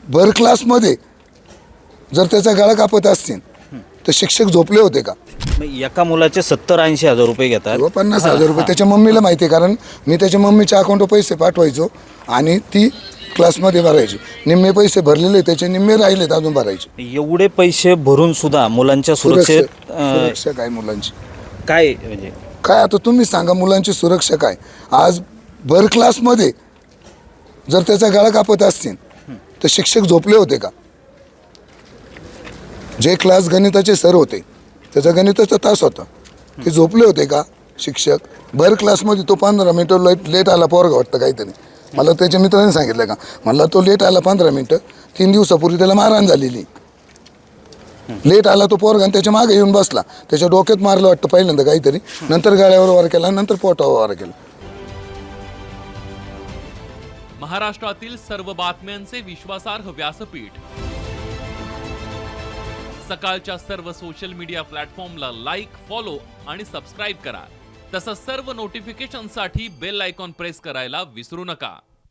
भर क्लासमध्ये जर त्याचा गळा कापत असतील तर शिक्षक झोपले होते का? एका मुलाचे 70-80 हजार रुपये घेतात किंवा 50,000 रुपये त्याच्या मम्मीला माहिती आहे, कारण मी त्याच्या मम्मीच्या अकाउंटवर पैसे पाठवायचो आणि ती क्लासमध्ये भरायची. निम्मे पैसे भरलेले, त्याचे निम्मे राहिलेत अजून भरायचे. एवढे पैसे भरून सुद्धा मुलांच्या सुरक्षेत सुरक्षा काय मुलांची? काय म्हणजे काय आता तुम्ही सांगा, मुलांची सुरक्षा काय? आज भर क्लासमध्ये जर त्याचा गळा कापत असतील तर शिक्षक झोपले होते का? जे क्लास गणिताचे सर होते, त्याचा गणिताचा तास होता, ते झोपले होते का शिक्षक? भर क्लासमध्ये तो 15 मिनिटं लेट आला, पोरगा वाटतं काहीतरी, मला त्याच्या मित्राने सांगितलं का, मला तो लेट आला 15 मिनिटं, 3 दिवसापूर्वी त्याला मारहाण झालेली. लेट आला तो पोरगा आणि त्याच्या मागे येऊन बसला, त्याच्या डोक्यात मारलं वाटतं पहिल्यांदा काहीतरी, नंतर गाड्यावर वार केला, नंतर पोटावर वार केला. महाराष्ट्रातील सर्व बातम्यांचे विश्वासार्ह व्यासपीठ, सकाळच्या सर्व सोशल मीडिया प्लॅटफॉर्मला लाईक, फॉलो आणि सबस्क्राईब करा. तसंच सर्व नोटिफिकेशनसाठी बेल आयकॉन प्रेस करायला विसरू नका.